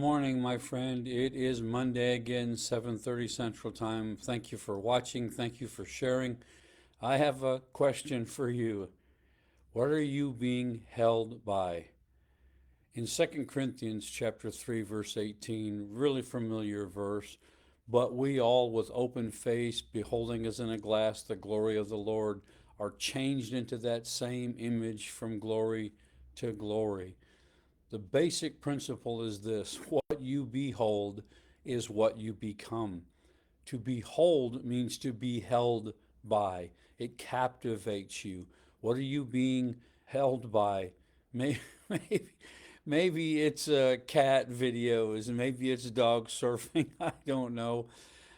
morning, my friend. It is Monday again, 7:30 Central Time. Thank you for watching. Thank you for sharing. I have a question for you. What are you being held by? In 2 Corinthians chapter 3 verse 18, really familiar verse, but we all with open face beholding as in a glass the glory of the Lord are changed into that same image from glory to glory. The basic principle is this: what you behold is what you become. To behold means to be held by, it captivates you. What are you being held by? Maybe, maybe, maybe it's cat videos, maybe it's dog surfing. I don't know.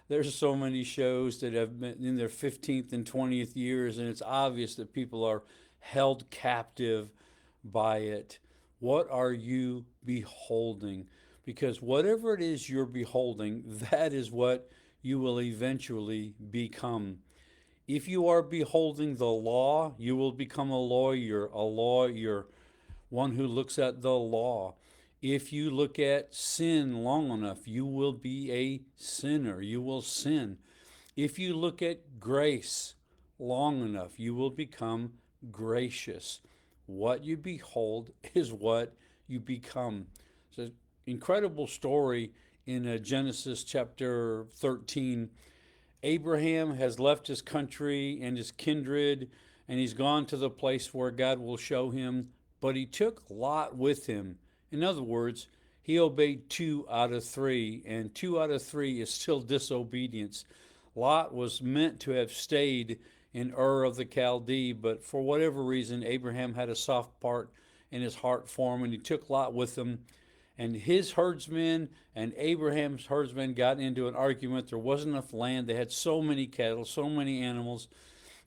There's so many shows that have been in their 15th and 20th years, and it's obvious that people are held captive by it. What are you beholding? Because whatever it is you're beholding, that is what you will eventually become. If you are beholding the law, you will become a lawyer, one who looks at the law. If you look at sin long enough, you will be a sinner. You will sin. If you look at grace long enough, you will become gracious. What you behold is what you become. It's an incredible story in Genesis chapter 13. Abraham has left his country and his kindred, and he's gone to the place where God will show him, but he took Lot with him. In other words, he obeyed 2 out of 3, and 2 out of 3 is still disobedience. Lot was meant to have stayed in Ur of the Chaldee, but for whatever reason, Abraham had a soft part in his heart for him, and he took Lot with him. And his herdsmen and Abraham's herdsmen got into an argument. There wasn't enough land. They had so many cattle, so many animals,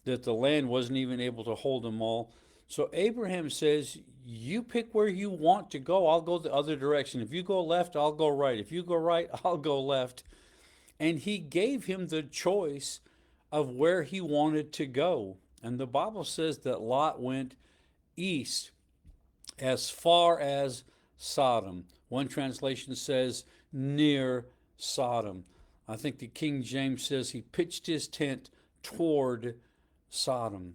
that the land wasn't even able to hold them all. So Abraham says, you pick where you want to go. I'll go the other direction. If you go left, I'll go right. If you go right, I'll go left. And he gave him the choice of where he wanted to go. And the Bible says that Lot went east as far as Sodom. One translation says near Sodom. I think the King James says he pitched his tent toward Sodom.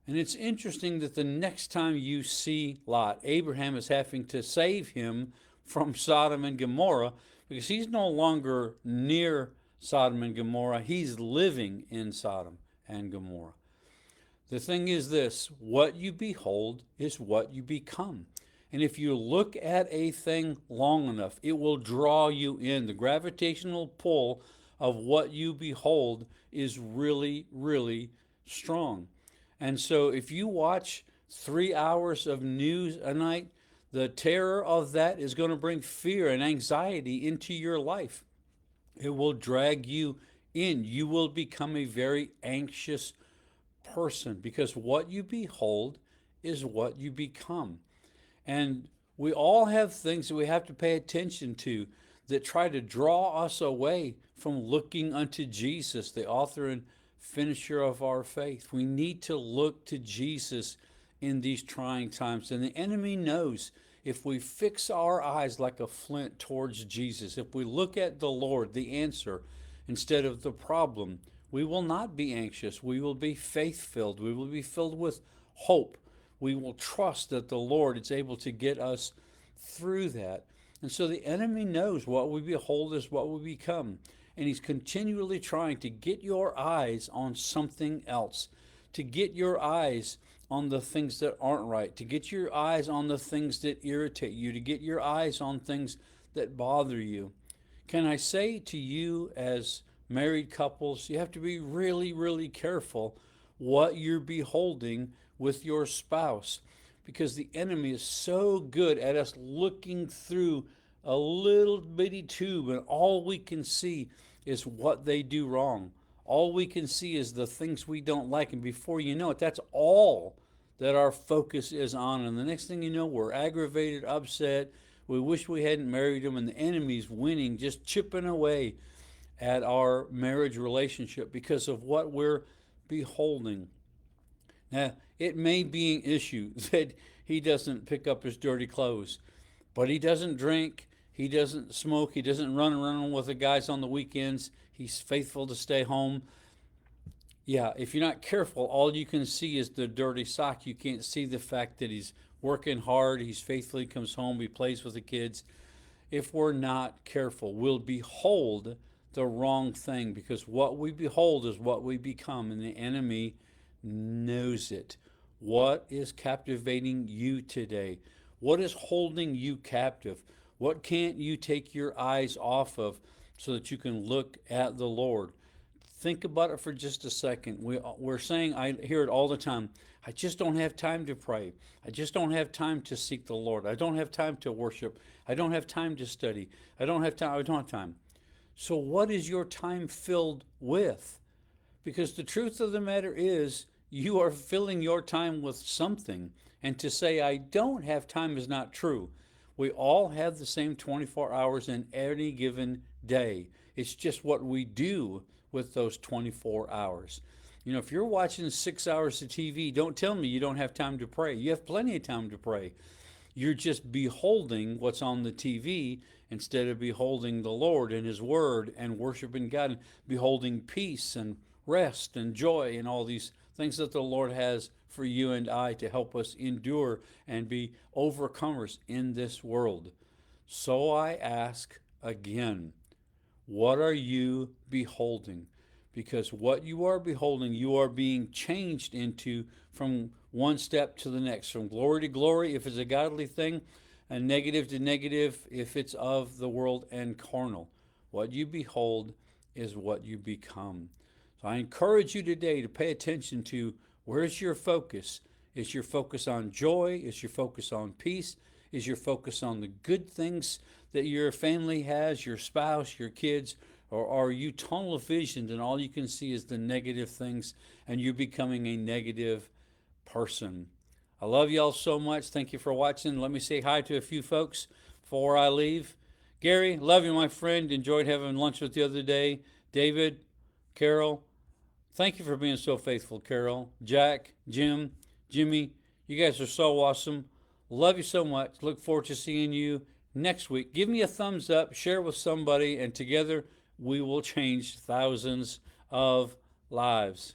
And it's interesting that the next time you see Lot, Abraham is having to save him from Sodom and Gomorrah because he's no longer near Sodom and Gomorrah. He's living in Sodom and Gomorrah. The thing is this: what you behold is what you become. And if you look at a thing long enough, it will draw you in. The gravitational pull of what you behold is really, really strong. And so if you watch 3 hours of news a night, the terror of that is going to bring fear and anxiety into your life. It will drag you in. You will become a very anxious person because what you behold is what you become. And we all have things that we have to pay attention to that try to draw us away from looking unto Jesus, the author and finisher of our faith. We need to look to Jesus in these trying times. And the enemy knows if we fix our eyes like a flint towards Jesus, if we look at the Lord, the answer, instead of the problem, we will not be anxious. We will be faith-filled. We will be filled with hope. We will trust that the Lord is able to get us through that. And so the enemy knows what we behold is what we become. And he's continually trying to get your eyes on something else, to get your eyes on the things that aren't right, to get your eyes on the things that irritate you, to get your eyes on things that bother you. Can I say to you as married couples, you have to be really, really careful what you're beholding with your spouse, because the enemy is so good at us looking through a little bitty tube, and all we can see is what they do wrong. All we can see is the things we don't like, and before you know it, that's all that our focus is on. And the next thing you know, we're aggravated, upset. We wish we hadn't married them, and the enemy's winning, just chipping away at our marriage relationship because of what we're beholding. Now, it may be an issue that he doesn't pick up his dirty clothes, but he doesn't drink, He doesn't smoke. He doesn't run around with the guys on the weekends. He's faithful to stay home. Yeah, if you're not careful, all you can see is the dirty sock. You can't see the fact that he's working hard. He's faithfully comes home. He plays with the kids. If we're not careful, we'll behold the wrong thing, because what we behold is what we become, and the enemy knows it. What is captivating you today? What is holding you captive? What can't you take your eyes off of so that you can look at the Lord? Think about it for just a second. We're saying, I hear it all the time, I just don't have time to pray. I just don't have time to seek the Lord. I don't have time to worship. I don't have time to study. I don't have time. I don't have time. So what is your time filled with? Because the truth of the matter is, you are filling your time with something. And to say, I don't have time, is not true. We all have the same 24 hours in any given day. It's just what we do with those 24 hours. You know, if you're watching 6 hours of TV, don't tell me you don't have time to pray. You have plenty of time to pray. You're just beholding what's on the TV instead of beholding the Lord and His Word and worshiping God and beholding peace and rest and joy and all these things that the Lord has for you and I to help us endure and be overcomers in this world. So I ask again, what are you beholding? Because what you are beholding, you are being changed into from one step to the next, from glory to glory if it's a godly thing, and negative to negative if it's of the world and carnal. What you behold is what you become. So I encourage you today to pay attention to, where's your focus? Is your focus on joy? Is your focus on peace? Is your focus on the good things that your family has, your spouse, your kids? Or are you tunnel visioned and all you can see is the negative things and you're becoming a negative person? I love y'all so much. Thank you for watching. Let me say hi to a few folks before I leave. Gary, love you, my friend. Enjoyed having lunch with you the other day. David, Carol, thank you for being so faithful, Carol. Jack, Jim, Jimmy, you guys are so awesome. Love you so much. Look forward to seeing you next week. Give me a thumbs up, share with somebody, and together we will change thousands of lives.